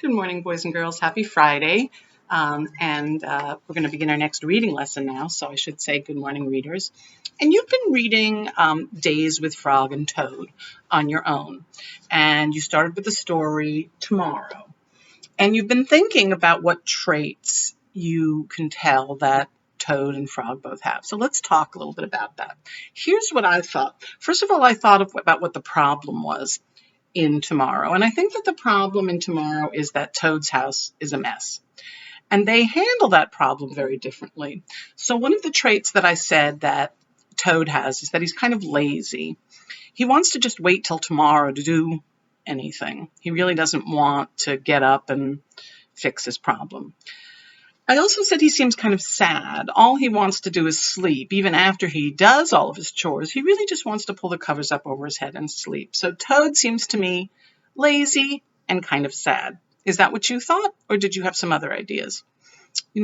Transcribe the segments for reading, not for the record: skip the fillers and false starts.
Good morning, boys and girls. Happy Friday. And we're going to begin our next reading lesson now, so I should say good morning, readers. And you've been reading Days with Frog and Toad on your own. And you started with the story Tomorrow. And you've been thinking about what traits you can tell that Toad and Frog both have. So let's talk a little bit about that. Here's what I thought. First of all, I thought about what the problem was in Tomorrow. And I think that the problem in Tomorrow is that Toad's house is a mess. And they handle that problem very differently. So one of the traits that I said that Toad has is that he's kind of lazy. He wants to just wait till tomorrow to do anything. He really doesn't want to get up and fix his problem. I also said he seems kind of sad. All he wants to do is sleep. Even after he does all of his chores, he really just wants to pull the covers up over his head and sleep. So Toad seems to me lazy and kind of sad. Is that what you thought, or did you have some other ideas?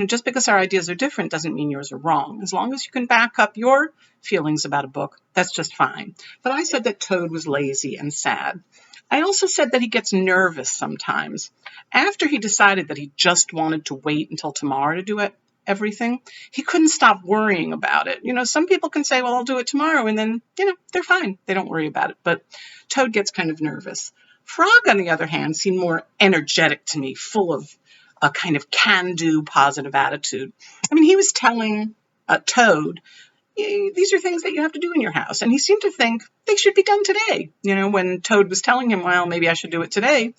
Just because our ideas are different doesn't mean yours are wrong. As long as you can back up your feelings about a book, that's just fine. But I said that Toad was lazy and sad. I also said that he gets nervous sometimes. After he decided that he just wanted to wait until tomorrow to do everything, he couldn't stop worrying about it. Some people can say, well, I'll do it tomorrow, and then, they're fine. They don't worry about it. But Toad gets kind of nervous. Frog, on the other hand, seemed more energetic to me, full of a kind of can-do positive attitude. He was telling Toad, these are things that you have to do in your house. And he seemed to think they should be done today. When Toad was telling him, well, maybe I should do it today,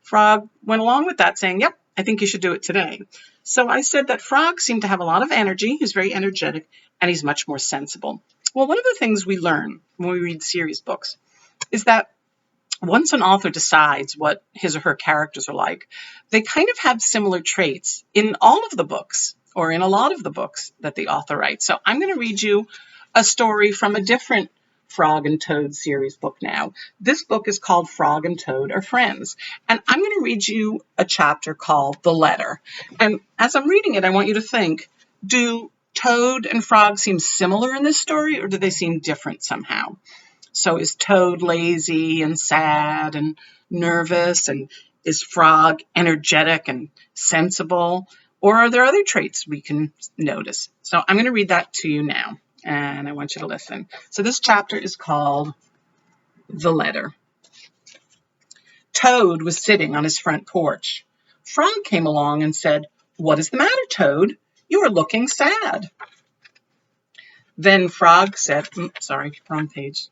Frog went along with that, saying, yep, I think you should do it today. So I said that Frog seemed to have a lot of energy. He's very energetic, and he's much more sensible. Well, one of the things we learn when we read series books is that once an author decides what his or her characters are like, they kind of have similar traits in all of the books, or in a lot of the books that the author writes. So I'm going to read you a story from a different Frog and Toad series book now. This book is called Frog and Toad Are Friends. And I'm going to read you a chapter called The Letter. And as I'm reading it, I want you to think, do Toad and Frog seem similar in this story, or do they seem different somehow? So is Toad lazy and sad and nervous, and is Frog energetic and sensible? Or are there other traits we can notice? So I'm going to read that to you now, and I want you to listen. So this chapter is called The Letter. Toad was sitting on his front porch. Frog came along and said, "What is the matter, Toad? You are looking sad." Then Frog said, sorry, wrong page.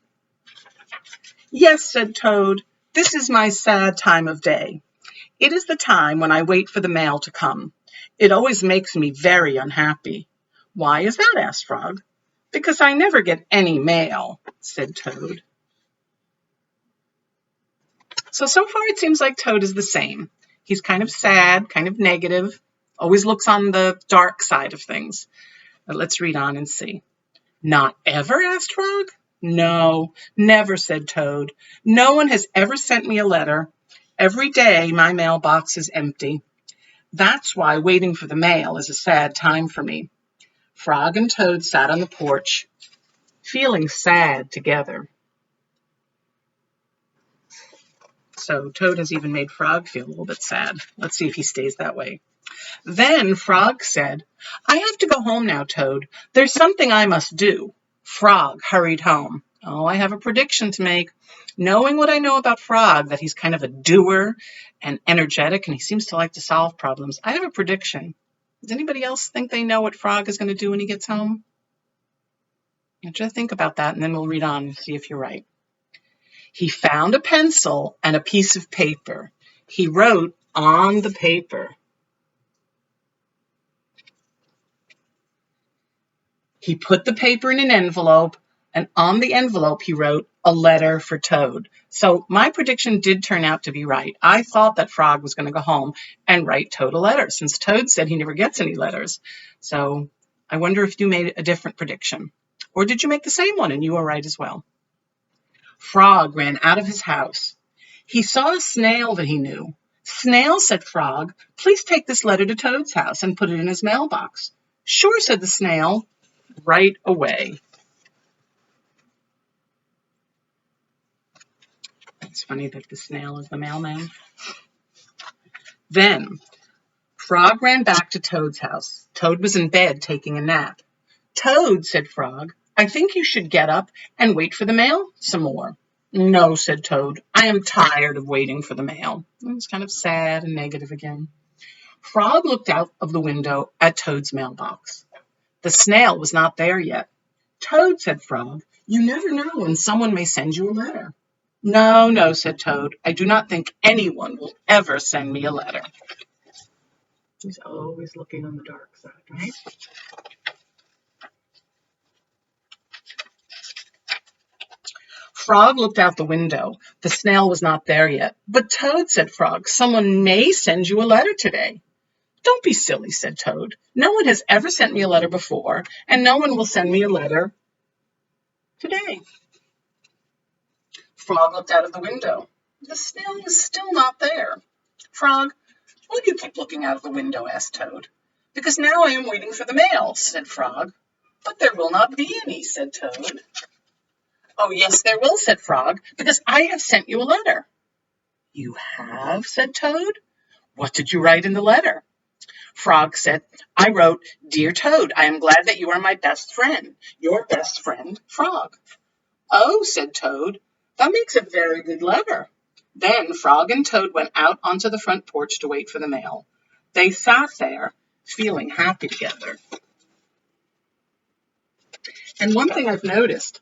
"Yes," said Toad, "this is my sad time of day. It is the time when I wait for the mail to come. It always makes me very unhappy." "Why is that?" asked Frog. "Because I never get any mail," said Toad. So far it seems like Toad is the same. He's kind of sad, kind of negative, always looks on the dark side of things. But let's read on and see. "Not ever?" asked Frog. "No, never," said Toad. "No one has ever sent me a letter. Every day my mailbox is empty. That's why waiting for the mail is a sad time for me." Frog and Toad sat on the porch, feeling sad together. So Toad has even made Frog feel a little bit sad. Let's see if he stays that way. Then Frog said, "I have to go home now, Toad. There's something I must do." Frog hurried home. "Oh, I have a prediction to make. Knowing what I know about Frog, that he's kind of a doer and energetic, and he seems to like to solve problems, I have a prediction. Does anybody else think they know what Frog is going to do when he gets home? Just think about that, and then we'll read on and see if you're right. He found a pencil and a piece of paper. He wrote on the paper. He put the paper in an envelope, and on the envelope he wrote a letter for Toad. So my prediction did turn out to be right. I thought that Frog was going to go home and write Toad a letter, since Toad said he never gets any letters. So I wonder if you made a different prediction. Or did you make the same one and you were right as well? Frog ran out of his house. He saw a snail that he knew. "Snail," said Frog, "please take this letter to Toad's house and put it in his mailbox." "Sure," said the snail, "right away." It's funny that the snail is the mailman. Then Frog ran back to Toad's house. Toad was in bed taking a nap. Toad, said Frog, I think you should get up and wait for the mail some more. No, said Toad, I am tired of waiting for the mail. It was kind of sad and negative again. Frog looked out of the window at Toad's mailbox. The snail was not there yet. Toad, said Frog, you never know when someone may send you a letter. No, no, said Toad, I do not think anyone will ever send me a letter. He's always looking on the dark side, right? Frog looked out the window. The snail was not there yet. But Toad, said Frog, someone may send you a letter today. Don't be silly, said Toad. No one has ever sent me a letter before, and no one will send me a letter today. Frog looked out of the window. The snail was still not there. Frog, why do you keep looking out of the window? Asked Toad. Because now I am waiting for the mail, said Frog. But there will not be any, said Toad. Oh, yes, there will, said Frog, because I have sent you a letter. You have, said Toad. What did you write in the letter? Frog said, I wrote, Dear Toad, I am glad that you are my best friend. Your best friend, Frog. Oh, said Toad, that makes a very good letter. Then Frog and Toad went out onto the front porch to wait for the mail. They sat there, feeling happy together. And one thing I've noticed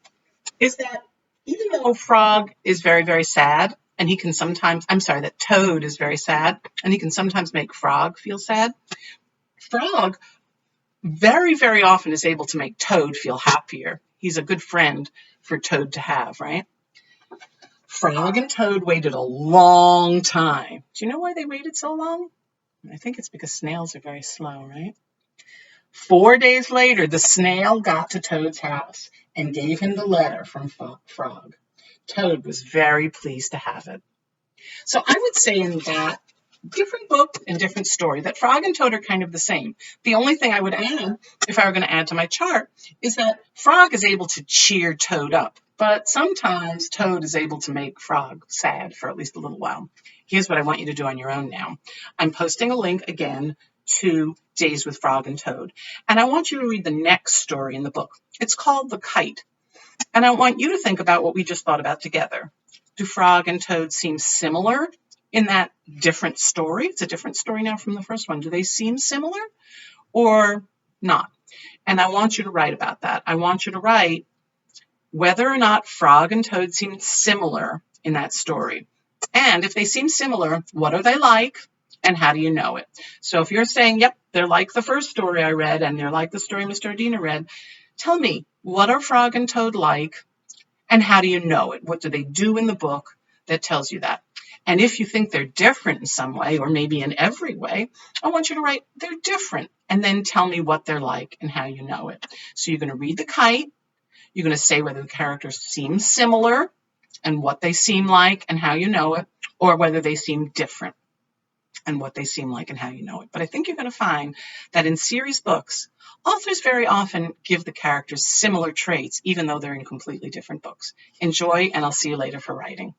is that even though Frog is very, very sad, and he can sometimes, that Toad is very sad, and he can sometimes make Frog feel sad, Frog very, very often is able to make Toad feel happier. He's a good friend for Toad to have, right? Frog and Toad waited a long time. Do you know why they waited so long? I think it's because snails are very slow, right? 4 days later, the snail got to Toad's house and gave him the letter from Frog. Toad was very pleased to have it. So I would say in that different book and different story that Frog and Toad are kind of the same. The only thing I would add, if I were going to add to my chart, is that Frog is able to cheer Toad up, but sometimes Toad is able to make Frog sad for at least a little while. Here's what I want you to do on your own now. I'm posting a link again to Days with Frog and Toad, and I want you to read the next story in the book. It's called The Kite, and I want you to think about what we just thought about together. Do Frog and Toad seem similar in that different story? It's a different story now from the first one. Do they seem similar or not? And I want you to write about that. I want you to write whether or not Frog and Toad seem similar in that story. And if they seem similar, what are they like? And how do you know it? So if you're saying, yep, they're like the first story I read and they're like the story Mr. Ardina read, tell me, what are Frog and Toad like? And how do you know it? What do they do in the book that tells you that? And if you think they're different in some way, or maybe in every way, I want you to write, they're different, and then tell me what they're like and how you know it. So you're going to read The Kite. You're going to say whether the characters seem similar and what they seem like and how you know it, or whether they seem different and what they seem like and how you know it. But I think you're going to find that in series books, authors very often give the characters similar traits, even though they're in completely different books. Enjoy, and I'll see you later for writing.